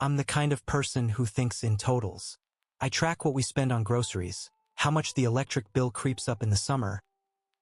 I'm the kind of person who thinks in totals. I track what we spend on groceries, how much the electric bill creeps up in the summer,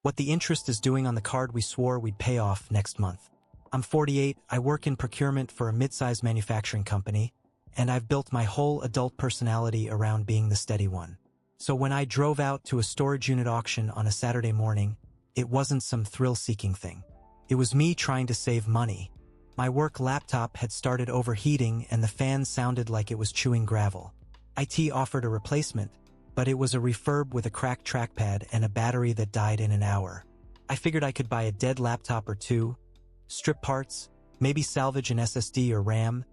what the interest is doing on the card we swore we'd pay off next month. I'm 48, I work in procurement for a mid-sized manufacturing company, and I've built my whole adult personality around being the steady one. So when I drove out to a storage unit auction on a Saturday morning, it wasn't some thrill-seeking thing. It was me trying to save money. My work laptop had started overheating and the fan sounded like it was chewing gravel. IT offered a replacement, but it was a refurb with a cracked trackpad and a battery that died in an hour. I figured I could buy a dead laptop or two, strip parts, maybe salvage an SSD or RAM,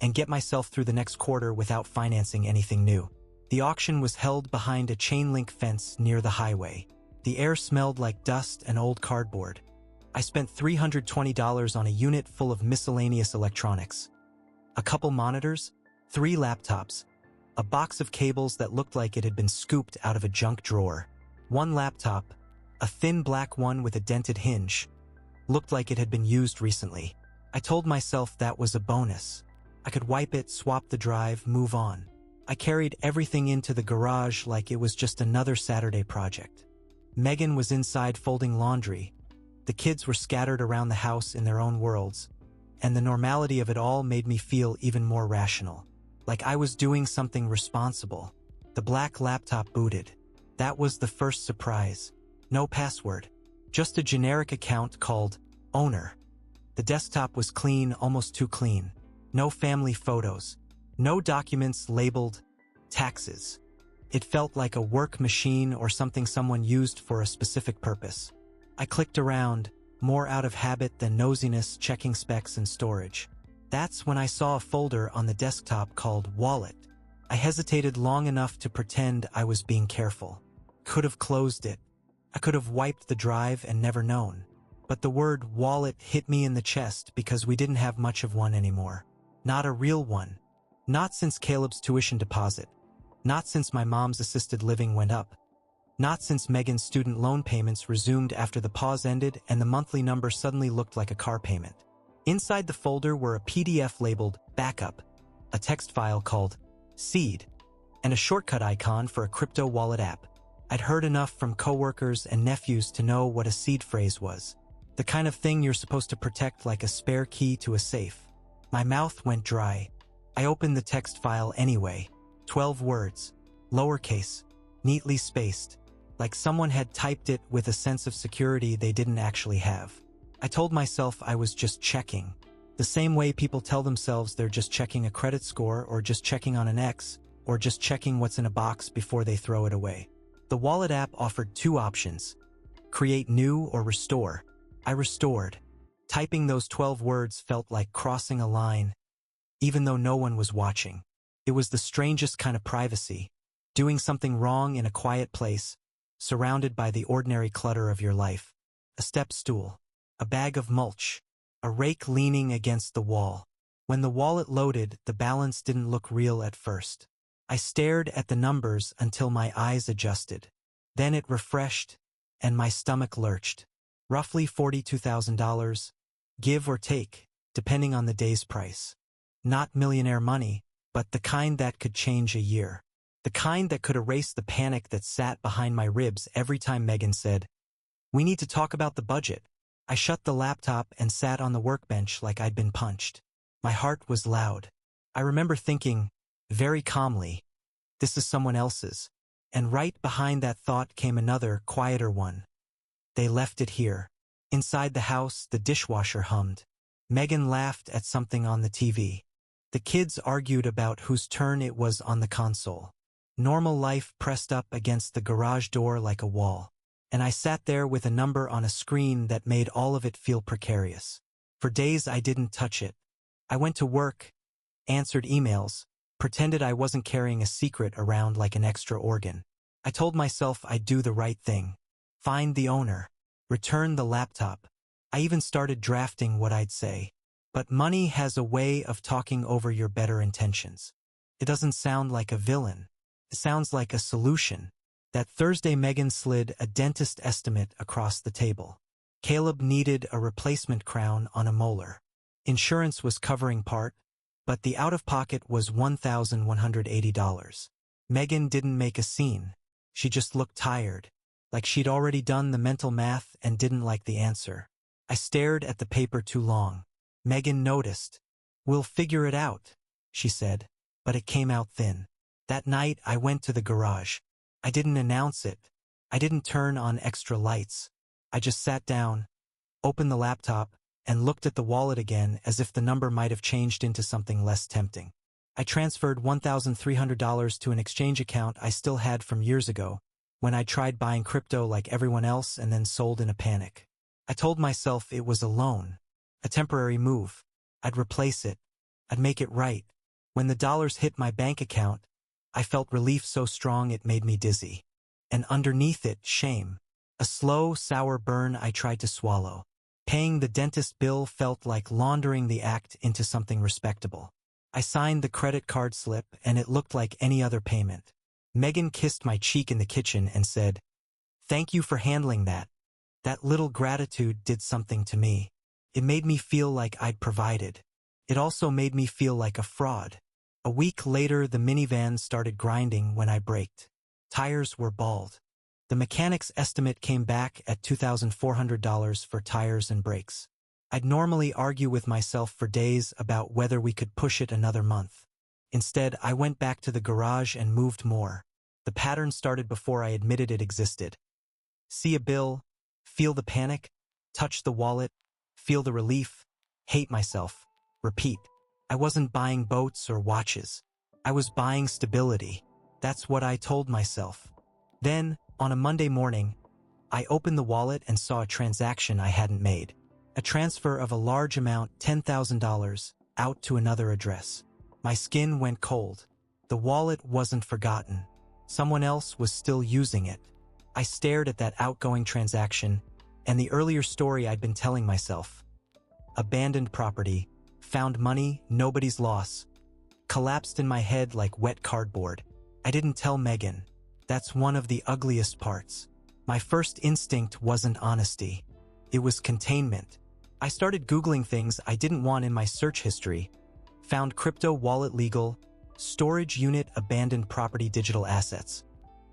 and get myself through the next quarter without financing anything new. The auction was held behind a chain-link fence near the highway. The air smelled like dust and old cardboard. I spent $320 on a unit full of miscellaneous electronics. A couple monitors, 3 laptops, a box of cables that looked like it had been scooped out of a junk drawer. One laptop, a thin black one with a dented hinge, looked like it had been used recently. I told myself that was a bonus. I could wipe it, swap the drive, move on. I carried everything into the garage like it was just another Saturday project. Megan was inside folding laundry. The kids were scattered around the house in their own worlds, and the normality of it all made me feel even more rational. Like I was doing something responsible. The black laptop booted. That was the first surprise. No password. Just a generic account called Owner. The desktop was clean, almost too clean. No family photos. No documents labeled taxes. It felt like a work machine or something someone used for a specific purpose. I clicked around, more out of habit than nosiness, checking specs and storage. That's when I saw a folder on the desktop called Wallet. I hesitated long enough to pretend I was being careful. Could have closed it. I could have wiped the drive and never known. But the word wallet hit me in the chest because we didn't have much of one anymore. Not a real one. Not since Caleb's tuition deposit. Not since my mom's assisted living went up. Not since Megan's student loan payments resumed after the pause ended and the monthly number suddenly looked like a car payment. Inside the folder were a PDF labeled Backup, a text file called Seed, and a shortcut icon for a crypto wallet app. I'd heard enough from coworkers and nephews to know what a seed phrase was. The kind of thing you're supposed to protect like a spare key to a safe. My mouth went dry. I opened the text file anyway. 12 words, lowercase, neatly spaced, like someone had typed it with a sense of security they didn't actually have. I told myself I was just checking, the same way people tell themselves they're just checking a credit score or just checking on an ex, or just checking what's in a box before they throw it away. The Wallet app offered 2 options, create new or restore. I restored. Typing those 12 words felt like crossing a line, even though no one was watching. It was the strangest kind of privacy, doing something wrong in a quiet place, surrounded by the ordinary clutter of your life. A step stool, a bag of mulch, a rake leaning against the wall. When the wallet loaded, the balance didn't look real at first. I stared at the numbers until my eyes adjusted. Then it refreshed, and my stomach lurched. Roughly $42,000, give or take, depending on the day's price. Not millionaire money, but the kind that could change a year. The kind that could erase the panic that sat behind my ribs every time Megan said, "We need to talk about the budget." I shut the laptop and sat on the workbench like I'd been punched. My heart was loud. I remember thinking, very calmly, this is someone else's. And right behind that thought came another, quieter one. They left it here. Inside the house, the dishwasher hummed. Megan laughed at something on the TV. The kids argued about whose turn it was on the console. Normal life pressed up against the garage door like a wall. And I sat there with a number on a screen that made all of it feel precarious. For days I didn't touch it. I went to work, answered emails, pretended I wasn't carrying a secret around like an extra organ. I told myself I'd do the right thing. Find the owner. Return the laptop. I even started drafting what I'd say. But money has a way of talking over your better intentions. It doesn't sound like a villain. It sounds like a solution. That Thursday Megan slid a dentist estimate across the table. Caleb needed a replacement crown on a molar. Insurance was covering part, But the out-of-pocket was $1,180. Megan didn't make a scene. She just looked tired, like she'd already done the mental math and didn't like the answer. I stared at the paper too long. Megan noticed. "We'll figure it out," she said, but it came out thin. That night I went to the garage. I didn't announce it. I didn't turn on extra lights. I just sat down, opened the laptop, and looked at the wallet again as if the number might have changed into something less tempting. I transferred $1,300 to an exchange account I still had from years ago, when I tried buying crypto like everyone else and then sold in a panic. I told myself it was a loan, a temporary move. I'd replace it. I'd make it right. When the dollars hit my bank account, I felt relief so strong it made me dizzy. And underneath it, shame. A slow, sour burn I tried to swallow. Paying the dentist bill felt like laundering the act into something respectable. I signed the credit card slip and it looked like any other payment. Megan kissed my cheek in the kitchen and said, "Thank you for handling that. That little gratitude did something to me. It made me feel like I'd provided. It also made me feel like a fraud." A week later, the minivan started grinding when I braked. Tires were bald. The mechanic's estimate came back at $2,400 for tires and brakes. I'd normally argue with myself for days about whether we could push it another month. Instead, I went back to the garage and moved more. The pattern started before I admitted it existed. See a bill, feel the panic, touch the wallet, feel the relief, hate myself, repeat. I wasn't buying boats or watches. I was buying stability. That's what I told myself. Then, on a Monday morning, I opened the wallet and saw a transaction I hadn't made. A transfer of a large amount, $10,000, out to another address. My skin went cold. The wallet wasn't forgotten. Someone else was still using it. I stared at that outgoing transaction and the earlier story I'd been telling myself. Abandoned property, found money, nobody's loss, collapsed in my head like wet cardboard. I didn't tell Megan. That's one of the ugliest parts. My first instinct wasn't honesty. It was containment. I started Googling things I didn't want in my search history. Found crypto wallet legal, storage unit abandoned property digital assets,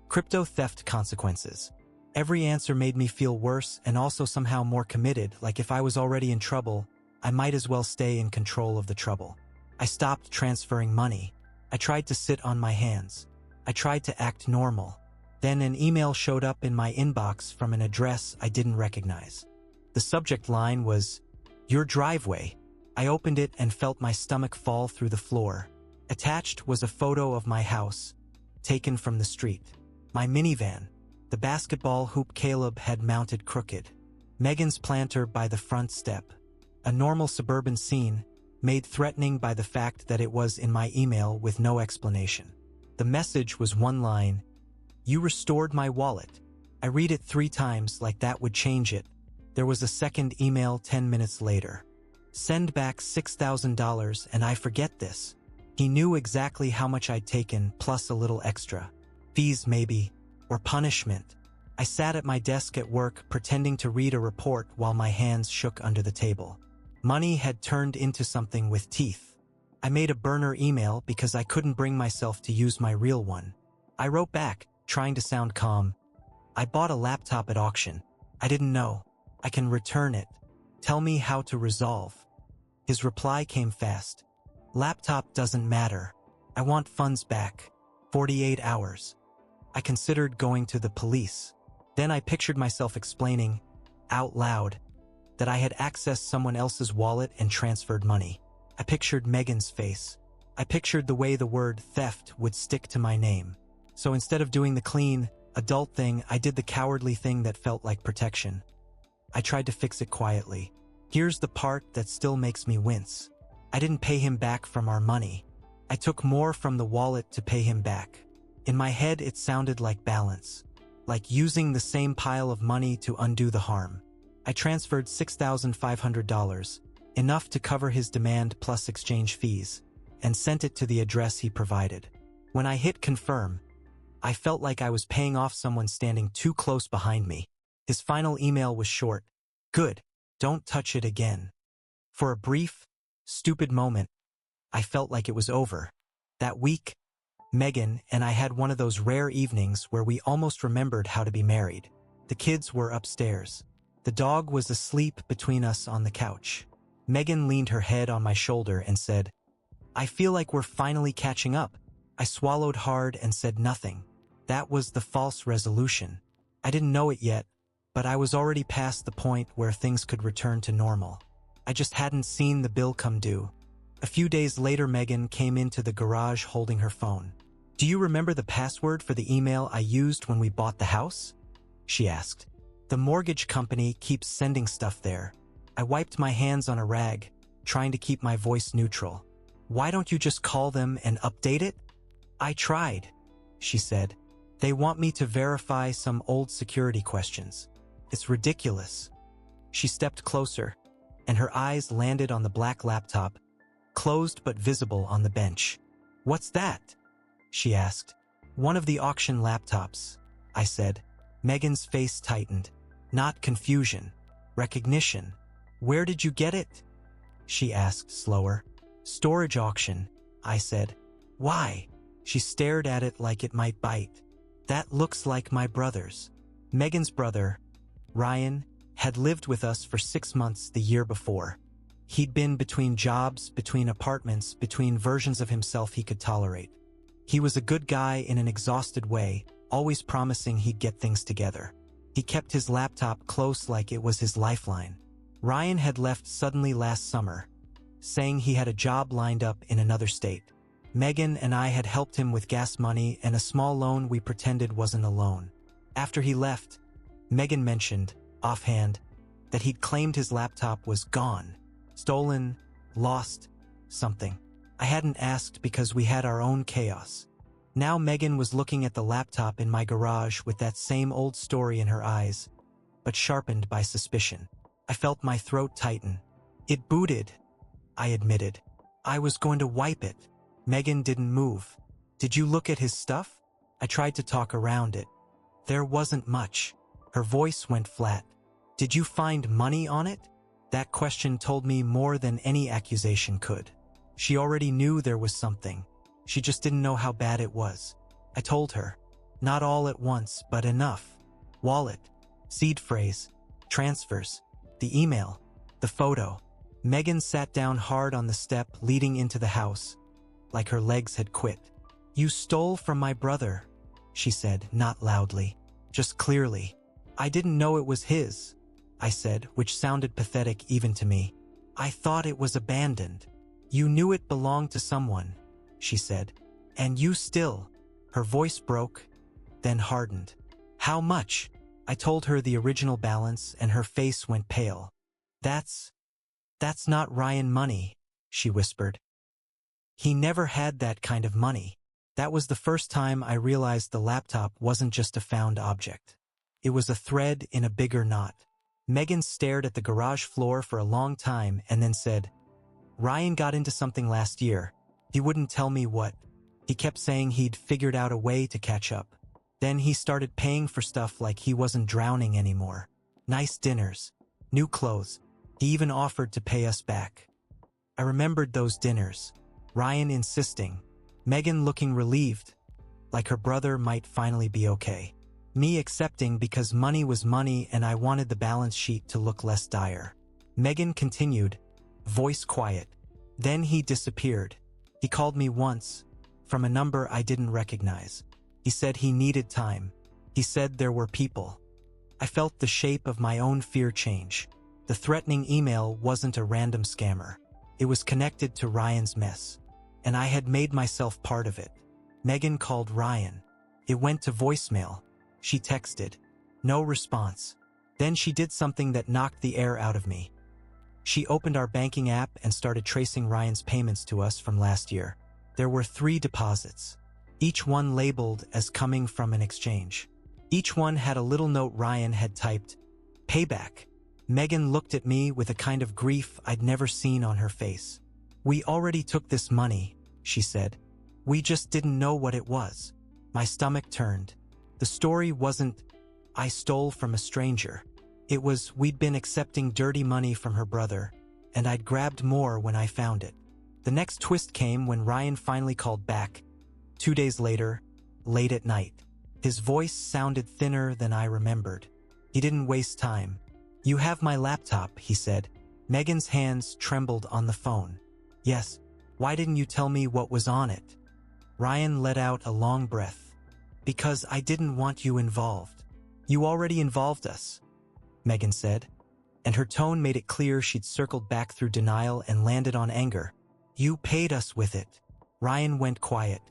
crypto theft consequences. Every answer made me feel worse and also somehow more committed, like if I was already in trouble, I might as well stay in control of the trouble. I stopped transferring money. I tried to sit on my hands. I tried to act normal. Then an email showed up in my inbox from an address I didn't recognize. The subject line was, "Your driveway." I opened it and felt my stomach fall through the floor. Attached was a photo of my house, taken from the street. My minivan, the basketball hoop Caleb had mounted crooked. Megan's planter by the front step. A normal suburban scene, made threatening by the fact that it was in my email with no explanation. The message was one line, "You restored my wallet." I read it 3 times like that would change it. There was a second email 10 minutes later. "Send back $6,000 and I forget this." He knew exactly how much I'd taken, plus a little extra. Fees maybe, or punishment. I sat at my desk at work pretending to read a report while my hands shook under the table. Money had turned into something with teeth. I made a burner email because I couldn't bring myself to use my real one. I wrote back, trying to sound calm. "I bought a laptop at auction. I didn't know. I can return it. Tell me how to resolve." His reply came fast. "Laptop doesn't matter. I want funds back. 48 hours. I considered going to the police. Then I pictured myself explaining, out loud, that I had accessed someone else's wallet and transferred money. I pictured Megan's face. I pictured the way the word theft would stick to my name. So instead of doing the clean, adult thing, I did the cowardly thing that felt like protection. I tried to fix it quietly. Here's the part that still makes me wince. I didn't pay him back from our money. I took more from the wallet to pay him back. In my head, it sounded like balance, like using the same pile of money to undo the harm. I transferred $6,500, enough to cover his demand plus exchange fees, and sent it to the address he provided. When I hit confirm, I felt like I was paying off someone standing too close behind me. His final email was short. "Good. Don't touch it again." For a brief, stupid moment, I felt like it was over. That week, Megan and I had one of those rare evenings where we almost remembered how to be married. The kids were upstairs. The dog was asleep between us on the couch. Megan leaned her head on my shoulder and said, "I feel like we're finally catching up." I swallowed hard and said nothing. That was the false resolution. I didn't know it yet, but I was already past the point where things could return to normal. I just hadn't seen the bill come due. A few days later, Megan came into the garage holding her phone. "Do you remember the password for the email I used when we bought the house?" she asked. "The mortgage company keeps sending stuff there." I wiped my hands on a rag, trying to keep my voice neutral. "Why don't you just call them and update it?" "I tried," she said. "They want me to verify some old security questions. It's ridiculous." She stepped closer, and her eyes landed on the black laptop, closed but visible on the bench. "What's that?" she asked. "One of the auction laptops," I said. Megan's face tightened. Not confusion, recognition. "Where did you get it?" she asked slower. "Storage auction," I said. "Why?" She stared at it like it might bite. "That looks like my brother's." Megan's brother, Ryan, had lived with us for 6 months the year before. He'd been between jobs, between apartments, between versions of himself he could tolerate. He was a good guy in an exhausted way, always promising he'd get things together. He kept his laptop close like it was his lifeline. Ryan had left suddenly last summer, saying he had a job lined up in another state. Megan and I had helped him with gas money and a small loan we pretended wasn't a loan. After he left, Megan mentioned, offhand, that he'd claimed his laptop was gone, stolen, lost, something. I hadn't asked because we had our own chaos. Now Megan was looking at the laptop in my garage with that same old story in her eyes, but sharpened by suspicion. I felt my throat tighten. "It booted," I admitted. "I was going to wipe it." Megan didn't move. "Did you look at his stuff?" I tried to talk around it. "There wasn't much." Her voice went flat. "Did you find money on it?" That question told me more than any accusation could. She already knew there was something. She just didn't know how bad it was. I told her. Not all at once, but enough. Wallet, seed phrase, transfers, the email, the photo. Megan sat down hard on the step leading into the house, like her legs had quit. "You stole from my brother," she said, not loudly, just clearly. "I didn't know it was his," I said, which sounded pathetic even to me. "I thought it was abandoned." "You knew it belonged to someone," she said. "And you still." Her voice broke, then hardened. "How much?" I told her the original balance, and her face went pale. That's not Ryan money," she whispered. "He never had that kind of money." That was the first time I realized the laptop wasn't just a found object. It was a thread in a bigger knot. Megan stared at the garage floor for a long time and then said, "Ryan got into something last year. He wouldn't tell me what. He kept saying he'd figured out a way to catch up. Then he started paying for stuff like he wasn't drowning anymore. Nice dinners, new clothes. He even offered to pay us back." I remembered those dinners. Ryan insisting, Megan looking relieved, like her brother might finally be okay. Me accepting because money was money and I wanted the balance sheet to look less dire. Megan continued, voice quiet. "Then he disappeared. He called me once, from a number I didn't recognize. He said he needed time. He said there were people." I felt the shape of my own fear change. The threatening email wasn't a random scammer. It was connected to Ryan's mess, and I had made myself part of it. Megan called Ryan. It went to voicemail. She texted. No response. Then she did something that knocked the air out of me. She opened our banking app and started tracing Ryan's payments to us from last year. There were 3 deposits, each one labeled as coming from an exchange. Each one had a little note Ryan had typed, "Payback." Megan looked at me with a kind of grief I'd never seen on her face. "We already took this money," she said. "We just didn't know what it was." My stomach turned. The story wasn't, "I stole from a stranger." It was, we'd been accepting dirty money from her brother, and I'd grabbed more when I found it. The next twist came when Ryan finally called back. 2 days later, late at night. His voice sounded thinner than I remembered. He didn't waste time. "You have my laptop," he said. Megan's hands trembled on the phone. "Yes. Why didn't you tell me what was on it?" Ryan let out a long breath. "Because I didn't want you involved." "You already involved us," Megan said, and her tone made it clear she'd circled back through denial and landed on anger. "You paid us with it." Ryan went quiet.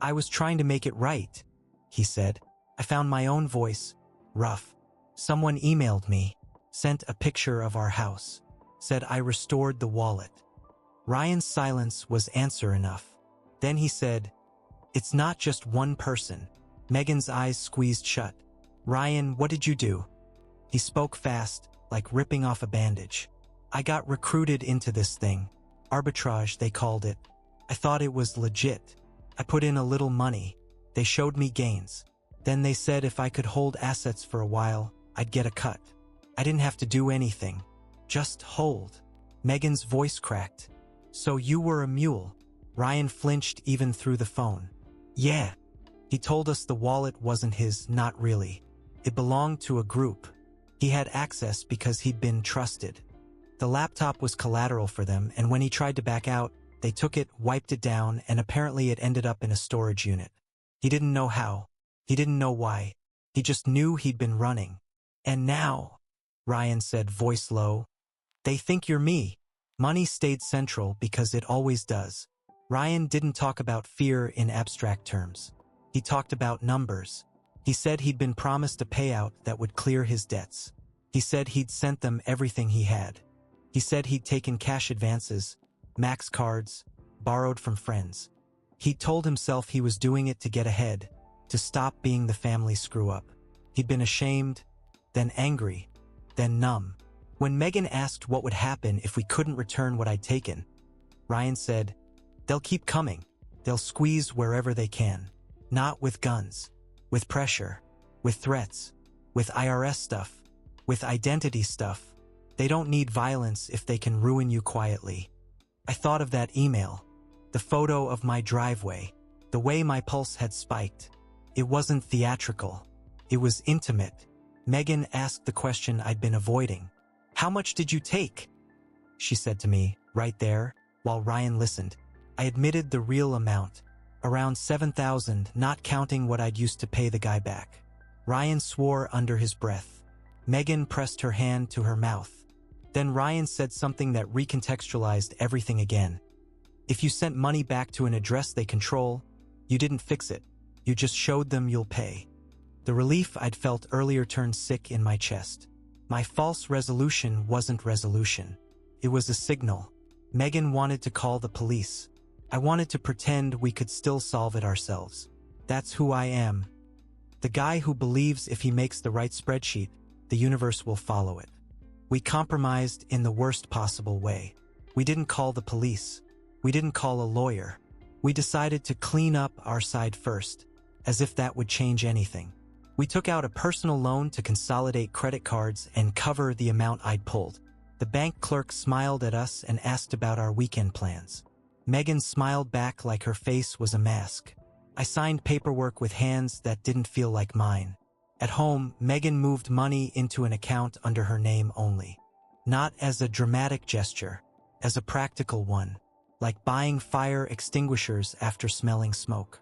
"I was trying to make it right," he said. "I found my own voice, rough. Someone emailed me, sent a picture of our house, said I restored the wallet." Ryan's silence was answer enough. Then he said, "It's not just one person." Megan's eyes squeezed shut. "Ryan, what did you do?" He spoke fast, like ripping off a bandage. "I got recruited into this thing. Arbitrage, they called it. I thought it was legit. I put in a little money. They showed me gains. Then they said if I could hold assets for a while, I'd get a cut. I didn't have to do anything. Just hold." Megan's voice cracked. "So you were a mule?" Ryan flinched even through the phone. "Yeah." He told us the wallet wasn't his, not really. It belonged to a group. He had access because he'd been trusted. The laptop was collateral for them, and when he tried to back out, they took it, wiped it down, and apparently it ended up in a storage unit. He didn't know how. He didn't know why. He just knew he'd been running. "And now," Ryan said, voice low, "they think you're me." Money stayed central because it always does. Ryan didn't talk about fear in abstract terms. He talked about numbers. He said he'd been promised a payout that would clear his debts. He said he'd sent them everything he had. He said he'd taken cash advances, max cards, borrowed from friends. He'd told himself he was doing it to get ahead, to stop being the family screw-up. He'd been ashamed, then angry, then numb. When Megan asked what would happen if we couldn't return what I'd taken, Ryan said, "They'll keep coming. They'll squeeze wherever they can. Not with guns. With pressure. With threats. With IRS stuff. With identity stuff. They don't need violence if they can ruin you quietly." I thought of that email. The photo of my driveway. The way my pulse had spiked. It wasn't theatrical. It was intimate. Megan asked the question I'd been avoiding. "How much did you take?" she said to me, right there, while Ryan listened. I admitted the real amount. Around $7,000, not counting what I'd used to pay the guy back. Ryan swore under his breath. Megan pressed her hand to her mouth. Then Ryan said something that recontextualized everything again. "If you sent money back to an address they control, you didn't fix it. You just showed them you'll pay." The relief I'd felt earlier turned sick in my chest. My false resolution wasn't resolution. It was a signal. Megan wanted to call the police. I wanted to pretend we could still solve it ourselves. That's who I am. The guy who believes if he makes the right spreadsheet, the universe will follow it. We compromised in the worst possible way. We didn't call the police. We didn't call a lawyer. We decided to clean up our side first, as if that would change anything. We took out a personal loan to consolidate credit cards and cover the amount I'd pulled. The bank clerk smiled at us and asked about our weekend plans. Megan smiled back like her face was a mask. I signed paperwork with hands that didn't feel like mine. At home, Megan moved money into an account under her name only. Not as a dramatic gesture, as a practical one, like buying fire extinguishers after smelling smoke.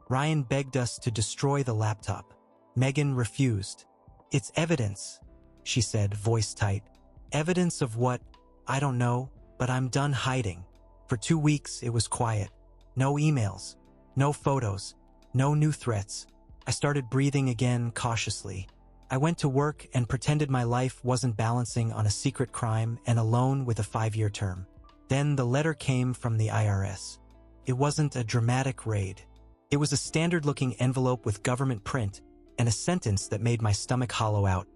Ryan begged us to destroy the laptop. Megan refused. "It's evidence," she said, voice tight. "Evidence of what? I don't know, but I'm done hiding." For 2 weeks, it was quiet. No emails, no photos, no new threats. I started breathing again cautiously. I went to work and pretended my life wasn't balancing on a secret crime and a loan with a 5-year term. Then the letter came from the IRS. It wasn't a dramatic raid. It was a standard-looking envelope with government print and a sentence that made my stomach hollow out.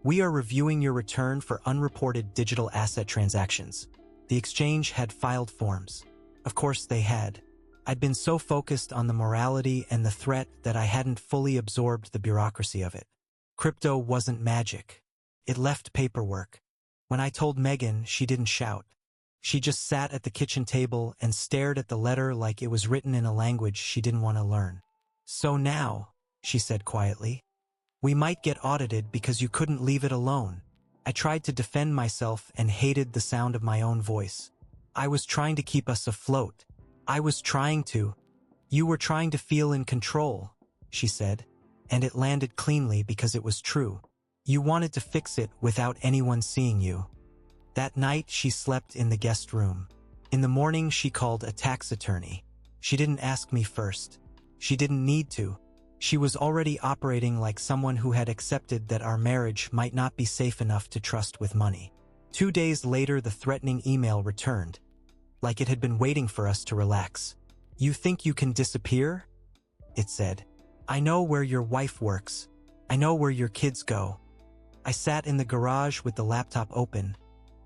"We are reviewing your return for unreported digital asset transactions." The exchange had filed forms. Of course they had. I'd been so focused on the morality and the threat that I hadn't fully absorbed the bureaucracy of it. Crypto wasn't magic. It left paperwork. When I told Megan, she didn't shout. She just sat at the kitchen table and stared at the letter like it was written in a language she didn't want to learn. "So now," she said quietly, "we might get audited because you couldn't leave it alone." I tried to defend myself and hated the sound of my own voice. I was trying to keep us afloat. I was trying to. "You were trying to feel in control," she said, and it landed cleanly because it was true. "You wanted to fix it without anyone seeing you." That night, she slept in the guest room. In the morning, she called a tax attorney. She didn't ask me first. She didn't need to. She was already operating like someone who had accepted that our marriage might not be safe enough to trust with money. 2 days later, the threatening email returned, like it had been waiting for us to relax. "You think you can disappear?" it said. "I know where your wife works. I know where your kids go." I sat in the garage with the laptop open,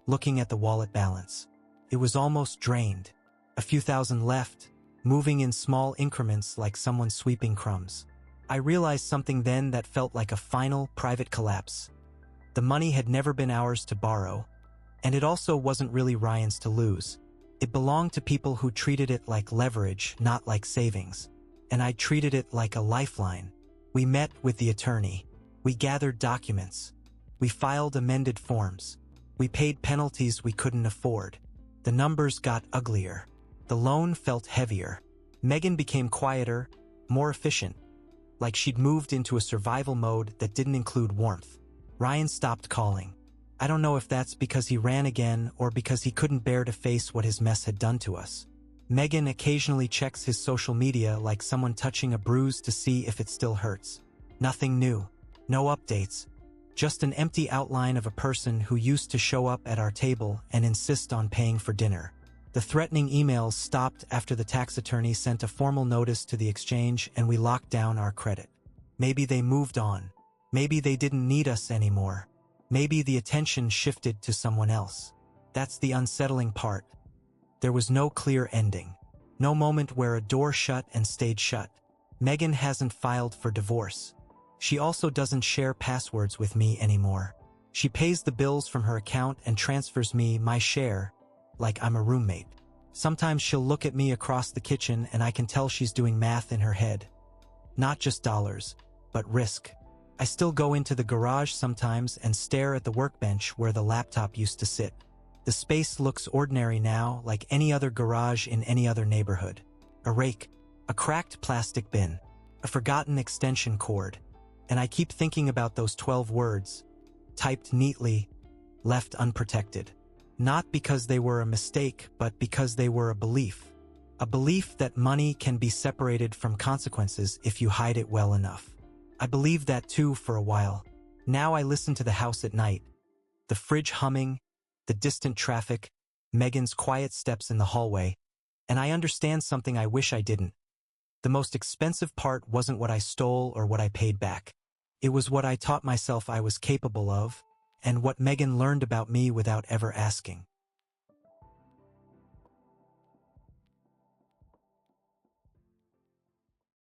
looking at the wallet balance. It was almost drained. A few thousand left, moving in small increments like someone sweeping crumbs. I realized something then that felt like a final, private collapse. The money had never been ours to borrow, and it also wasn't really Ryan's to lose. It belonged to people who treated it like leverage, not like savings. And I treated it like a lifeline. We met with the attorney. We gathered documents. We filed amended forms. We paid penalties we couldn't afford. The numbers got uglier. The loan felt heavier. Megan became quieter, more efficient, like she'd moved into a survival mode that didn't include warmth. Ryan stopped calling. I don't know if that's because he ran again or because he couldn't bear to face what his mess had done to us. Megan occasionally checks his social media like someone touching a bruise to see if it still hurts. Nothing new. No updates. Just an empty outline of a person who used to show up at our table and insist on paying for dinner. The threatening emails stopped after the tax attorney sent a formal notice to the exchange and we locked down our credit. Maybe they moved on. Maybe they didn't need us anymore. Maybe the attention shifted to someone else. That's the unsettling part. There was no clear ending. No moment where a door shut and stayed shut. Megan hasn't filed for divorce. She also doesn't share passwords with me anymore. She pays the bills from her account and transfers me my share, like I'm a roommate. Sometimes she'll look at me across the kitchen and I can tell she's doing math in her head. Not just dollars, but risk. I still go into the garage sometimes and stare at the workbench where the laptop used to sit. The space looks ordinary now, like any other garage in any other neighborhood. A rake, a cracked plastic bin, a forgotten extension cord. And I keep thinking about those 12 words, typed neatly, left unprotected. Not because they were a mistake, but because they were a belief. A belief that money can be separated from consequences if you hide it well enough. I believed that too for a while. Now I listen to the house at night. The fridge humming, the distant traffic, Megan's quiet steps in the hallway, and I understand something I wish I didn't. The most expensive part wasn't what I stole or what I paid back. It was what I taught myself I was capable of, and what Megan learned about me without ever asking.